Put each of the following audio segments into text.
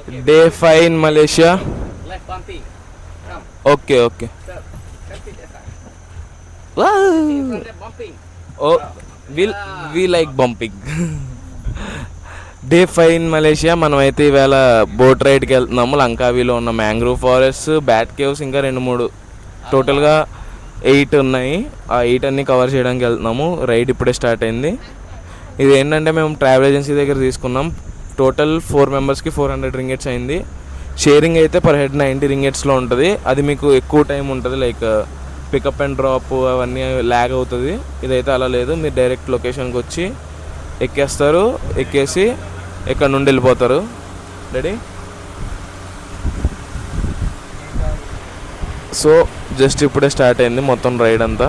Day 5 in Malaysia. Okay, okay. Wow. Oh, we like bumping. Day 5 in Malaysia. మనం అయితే ఈవేళ boat రైడ్కి వెళ్తున్నాము. లంకావీలో ఉన్న మ్యాంగ్రూవ్ ఫారెస్ట్, బ్యాట్ కేవ్స్, ఇంకా 2-3 టోటల్గా 8 ఉన్నాయి. ఆ 8 అన్నీ కవర్ చేయడానికి వెళ్తున్నాము. రైడ్ ఇప్పుడే స్టార్ట్ అయింది. ఇది ఏంటంటే మేము ట్రావెల్ ఏజెన్సీ దగ్గర తీసుకున్నాం. టోటల్ 4 మెంబర్స్కి 400 రింగెట్స్ అయింది. షేరింగ్ అయితే పర్ హెడ్ 90 రింగెట్స్లో ఉంటుంది. అది మీకు ఎక్కువ టైం ఉంటుంది, లైక్ పికప్ అండ్ డ్రాప్ అవన్నీ ల్యాగ్ అవుతుంది. ఇదైతే అలా లేదు, మీరు డైరెక్ట్ లొకేషన్కి వచ్చి ఎక్కేస్తారు, ఎక్కేసి ఇక్కడ నుండి వెళ్ళిపోతారు. రెడీ? సో జస్ట్ ఇప్పుడే స్టార్ట్ అయింది మొత్తం రైడ్ అంతా.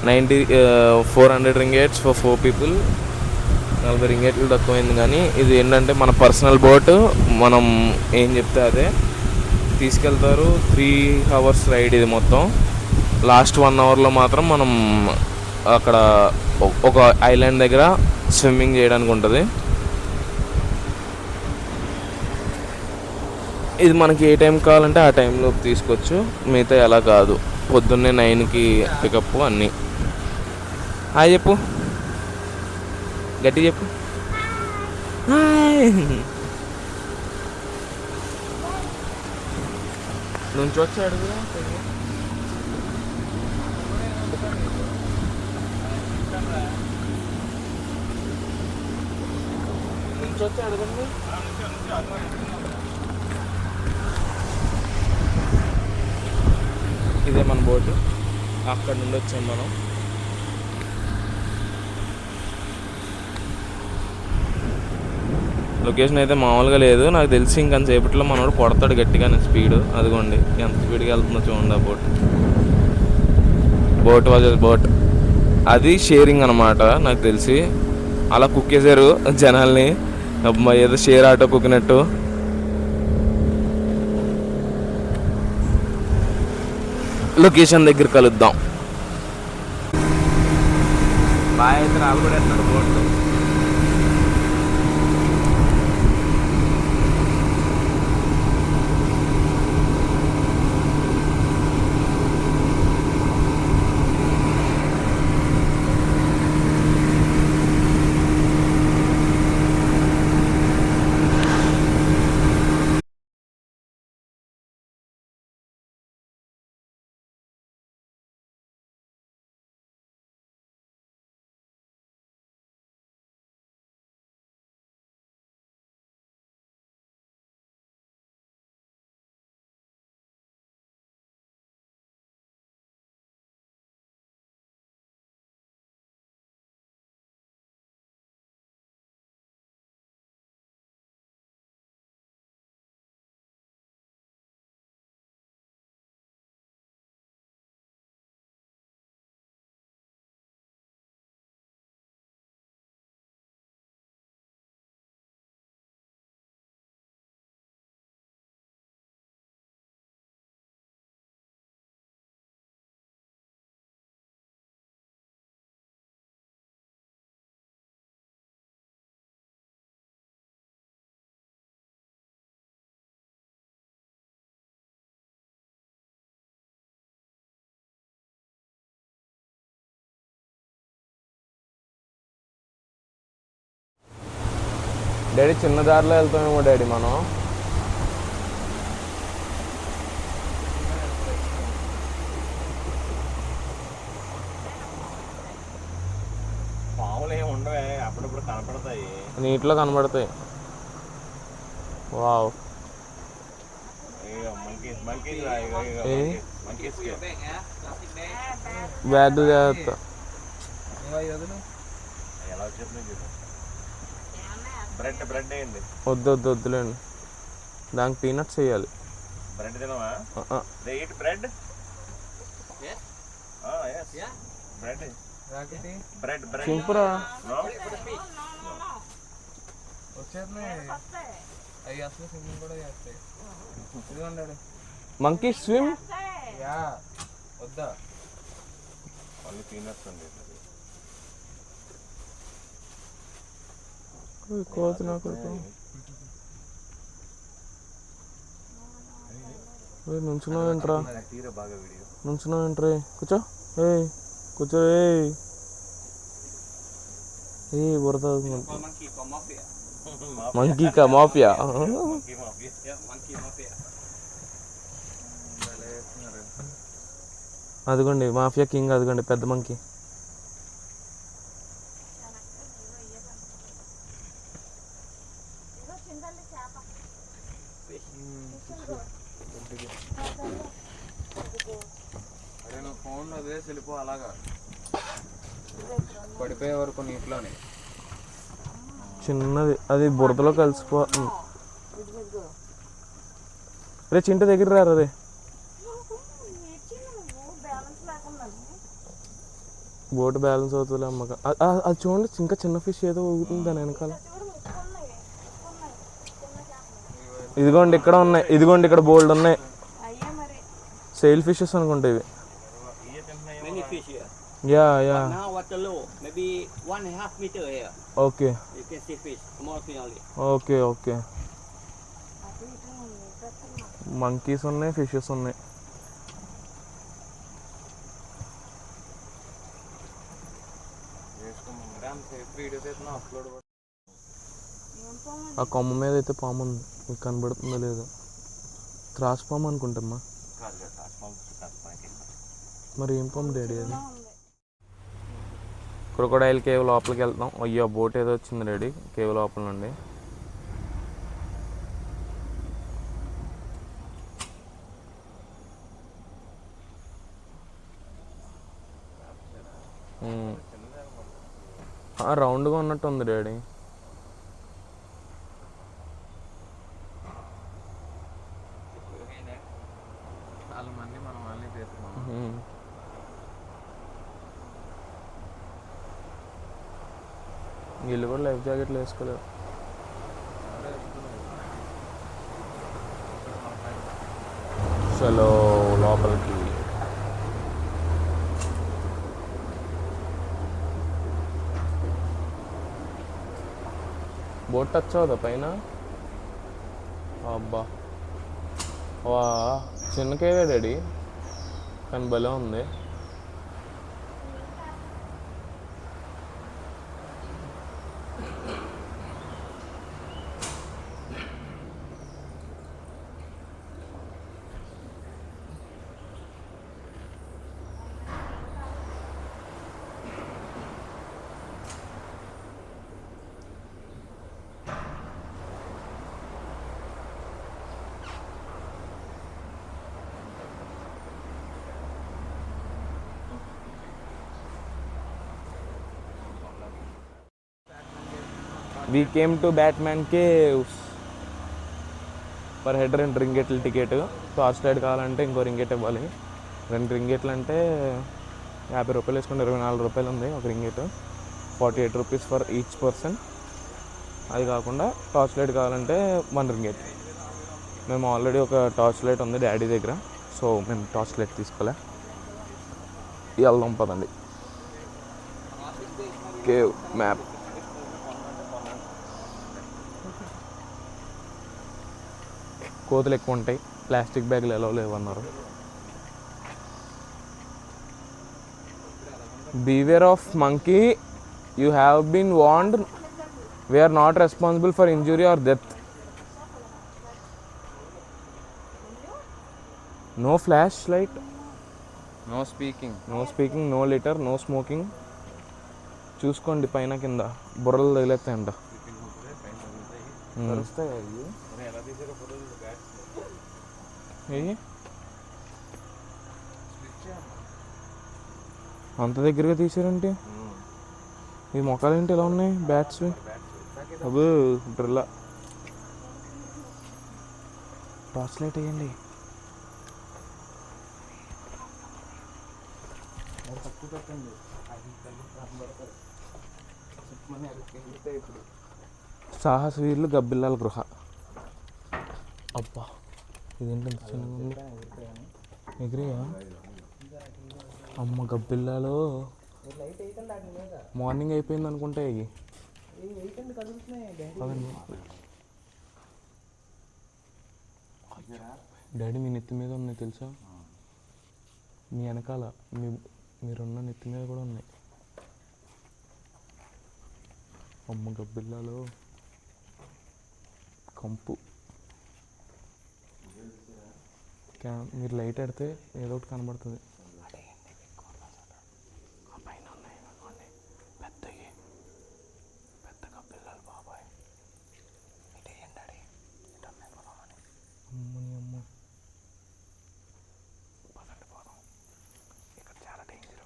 400 రింగేట్స్ ఫర్ 4 పీపుల్. 40 రింగేట్లు తక్కువైంది. కానీ ఇది ఏంటంటే మన పర్సనల్ బోట్, మనం ఏం చెప్తే అదే తీసుకెళ్తారు. 3 hours రైడ్ ఇది మొత్తం. లాస్ట్ 1 hourలో మాత్రం మనం అక్కడ ఒక ఐలాండ్ దగ్గర స్విమ్మింగ్ చేయడానికి ఉంటుంది. ఇది మనకి ఏ టైం కావాలంటే ఆ టైంలో తీసుకోవచ్చు. మిగతా ఎలా కాదు, పొద్దున్నే 9కి పికప్ అన్నీ. హాయ్ చెప్పు, గట్టి చెప్పు. హాయ్. నుంచి వచ్చాడు అడగండి. ఇదే మన బోటు. అక్కడ నుండి వచ్చాం మనం. లొకేషన్ అయితే మామూలుగా లేదు. నాకు తెలిసి ఇంకొంతసేపట్లో మనోడు కొడతాడు గట్టిగానే స్పీడ్. అదిగోండి ఎంత స్పీడ్గా వెళ్తుందో చూడండి ఆ బోట్ బోట్ అది షేరింగ్ అనమాట. నాకు తెలిసి అలా కుక్ చేశారు జనాల్ని, ఏదో షేర్ ఆటో కుక్కినట్టు. లొకేషన్ దగ్గర కలుద్దాం. బాగా అయితే రాలబడేస్తున్నాడు బోట్. డాడీ చిన్న దారిలో వెళ్తామేమో డాడీ మనం. పాములు ఏమి ఉండవే, అప్పుడప్పుడు కనపడతాయి, నీటిలో కనపడతాయి. వావ్. బ్యాగ్ జాగ్రత్త. ఎలా వచ్చింది? బ్రెడ్ వేయండి. వద్దులేండి, దానికి పీనట్స్ వేయాలి. బ్రెడ్ తినవా? బ్రెడ్ బ్రెడ్ సింపురా. Monkey swim. వద్దా? ఓన్లీ పీనట్స్ ఉంది. కోతి నాకు నుంచున్నావు ఏంట్రా? తీరా బాగా వీడియో. నుంచున్నావు ఏంట్రా? కూర్చో. కూర్చో. బురద మంకీ కా మాఫియా. అదిగోండి మాఫియా కింగ్, అదిగోండి పెద్ద మంకీ. ఫోన్ వదిలేసి వెళ్ళిపో, అలాగా పడిపోయే వరకు నీటిలోనే. చిన్నది, అది బురదలో కలిసిపో. రే చింట దగ్గర రారా రే. బోట్ బ్యాలెన్స్ అవుతుంది అమ్మక. అది చూడండి, ఇంకా చిన్న ఫిష్ ఏదో ఊగుతుంది దాని వెనకాల. ఇదిగోండి ఇక్కడ ఉన్నాయి, ఇదిగోండి ఇక్కడ బోల్డ్ ఉన్నాయి. సెయిల్ ఫిషెస్ అనుకుంటా ఇవి. Many fish here. Yeah But now water low, maybe 1.5 meter here. Okay You can see fish, small fish only. Okay. Monkeys ఉన్నాయి, ఫిషెస్ ఉన్నాయి. వీడియోస్ అయితే అప్లోడ్. ఆ కొమ్మ మీద అయితే పాము ఉంది, మీకు కనబడుతుందో లేదో. క్రాస్ పాము అనుకుంటమ్మా. మరి ఏం పాము డాడీ అది? క్రొకోడైల్ కేవ్ లోపలికి వెళ్తాం. అయ్యో బోట్ ఏదో వచ్చింది డాడీ కేవ్ లోపల నుండి. రౌండ్గా ఉన్నట్టు ఉంది డాడీ. చాలా మంది మనం వాళ్ళని చేస్తున్నాం. వీళ్ళు కూడా లైఫ్ జాకెట్లు వేసుకోలేరు. చలో లోపలికి. బోట్ టచ్ అవుదా పైన? అబ్బా వా, చిన్న కేవే డాడీ, కానీ భలే ఉంది. We came to Batman Caves. Per head 2 రింగెట్ల టికెట్. టార్చ్ లైట్ కావాలంటే ఇంకో రింగెట్ ఇవ్వాలి. 2 రింగెట్లు అంటే 50 రూపాయలు వేసుకుంటే 24 రూపాయలు ఉంది ఒక ringgit. 48 rupees for each person. అది కాకుండా టార్చ్ లైట్ కావాలంటే 1 రింగెట్. మేము ఆల్రెడీ ఒక టార్చ్ లైట్ ఉంది డాడీ దగ్గర, సో మేము టార్చ్ లైట్ తీసుకోలే. వెళ్దాం పదండి. Cave map. కోతులు ఎక్కువ ఉంటాయి, ప్లాస్టిక్ బ్యాగులు ఎలా లేవన్నారు. Beware of monkey, you have been warned, we are not responsible for injury or death. No flash light, no speaking, no litter, no smoking. చూసుకోండి పైన కింద బుర్రలు తగిలేస్తాయంట. అంత దగ్గరగా తీసారంటే ఈ మొక్కలు ఏంటి ఎలా ఉన్నాయి? బ్యాట్స్ అబ్బో డ్రిల్లా. టార్చ్ లైట్ వేయండి. సాహసవీరులు గబ్బిల్లాల గృహ. అబ్బా ఇదేంటి చిన్న ఎగిరియా? అమ్మ గబ్బిల్లాలో మార్నింగ్ అయిపోయింది అనుకుంటే ఇవి డాడీ మీ నెత్తి మీద ఉన్నాయి తెలుసా? మీ వెనకాల మీరున్న నెత్తి మీద కూడా ఉన్నాయి. అమ్మ గబ్బిల్లాలో కంపు. మీరు లైట్ పెడితే ఏదో ఒకటి కనబడుతుంది. పెద్ద గబ్బిల్లాలు బాబాయ్. అమ్మని అమ్మ. పదండి పోదాం, ఇక్కడ చాలా డేంజర్.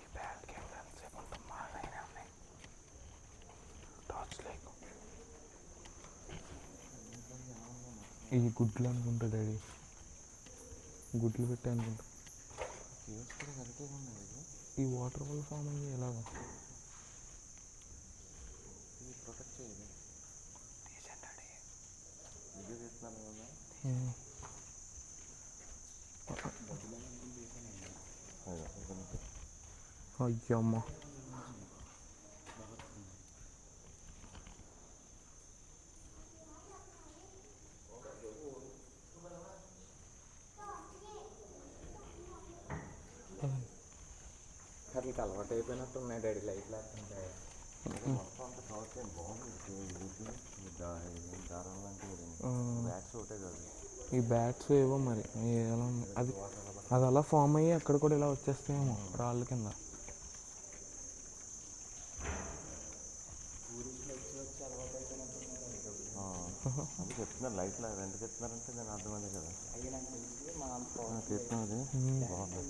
ఈ బ్యాగ్ కెమెరా ఎంతసేపు ఉంటాం, మాకైనా ఉన్నాయి టార్చ్ లైట్. ఈ గుడ్లు అనుకుంటా డాడీ, గుడ్లు పెట్టా అనుకుంటా. ఈ వాటర్ ఫాల్ ఫామ్ అయ్యి ఎలాగా ప్రొటెక్ట్ చేయాలి. అయ్యమ్మ. అట్లకి అలవాటు అయిపోయినట్టు ఉన్నాయి డాడీ లైట్ లేకుంటే. మొత్తం అంతా కవర్ చేయండి, బాగుంది. దారం లాంటివి బ్యాట్స్ ఒకటే కాదు, ఈ బ్యాట్స్ ఏవో మరి ఎలా ఉన్నాయి. అది అది అలా ఫామ్ అయ్యి అక్కడ కూడా ఇలా వచ్చేస్తాయేమో రాళ్ళ కింద. అది చెప్తున్నారు లైట్ లాగా ఎందుకు చెప్తున్నారంటే నేను అర్థమైంది కదా. తీస్తున్నది బాగుంది.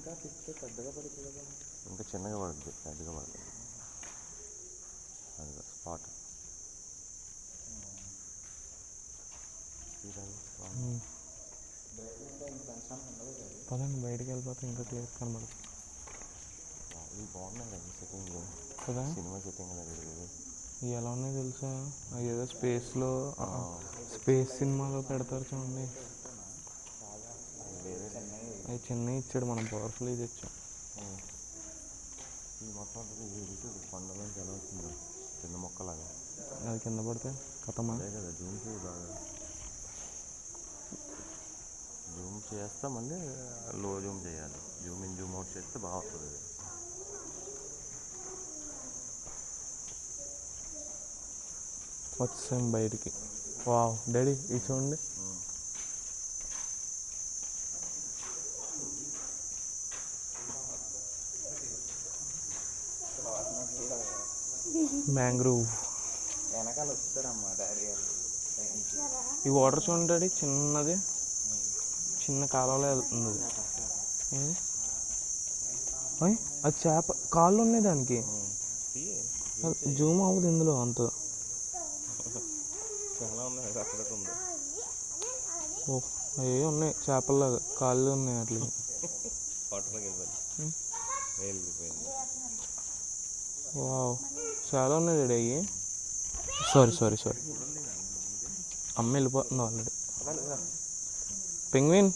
ఇంకా చిన్నగా పడుద్ది, పెద్దగా పడుతుంది. అది స్పాట్ పదండి బయటికి వెళ్ళిపోతే ఇంకా క్లియర్ కనబడుతుంది. ఇవి బాగున్నాయి కదా సెట్టింగ్ కదా, సినిమా సెట్టింగ్ అనేది. ఇవి ఎలా ఉన్నాయో తెలుసా? అవి ఏదో స్పేస్లో స్పేస్ సినిమాలో పెడతారు చూడండి. అవి చిన్నవి ఇచ్చాడు, మనం పవర్ఫుల్ ఇది ఇచ్చాం. ఇది మొత్తం కొండలోంచి ఎలా వచ్చిందో చిన్న మొక్కలాగా. అది కింద పడితే కథమా? అదే కదా జూమ్ చేయి బాగా. జూమ్ చేస్తే మళ్ళీ లో జూమ్ చేయాలి, జూమ్ ఇన్ జూమ్ అవుట్ చేస్తే బాగా వస్తుంది. వచ్చాం బయటికి. వావ్ డాడీ ఇది చూడండి. మ్యాంగ్రూవ్. వెనకాల వస్తారమ్మా డాడీ. ఈ వాటర్ చూడండి డాడీ, చిన్నది చిన్న కాలంలో వెళ్తుంది. ఏది అది చేప కాళ్ళు ఉన్నాయి దానికి. జూమ్ అవ్వదు ఇందులో అంత. చాలా ఉన్నాయి, అక్కడ ఉంది. ఓ అవి ఉన్నాయి చేపల్లాగా, కాళ్ళు ఉన్నాయి అట్లా. వాటర్లోకి వెళ్ళిపోయింది. వావ్ చాలా ఉన్నాయి డాడీ అవి. సారీ అమ్మ వెళ్ళిపోతుంది ఆల్రెడీ. పెంగ్విన్.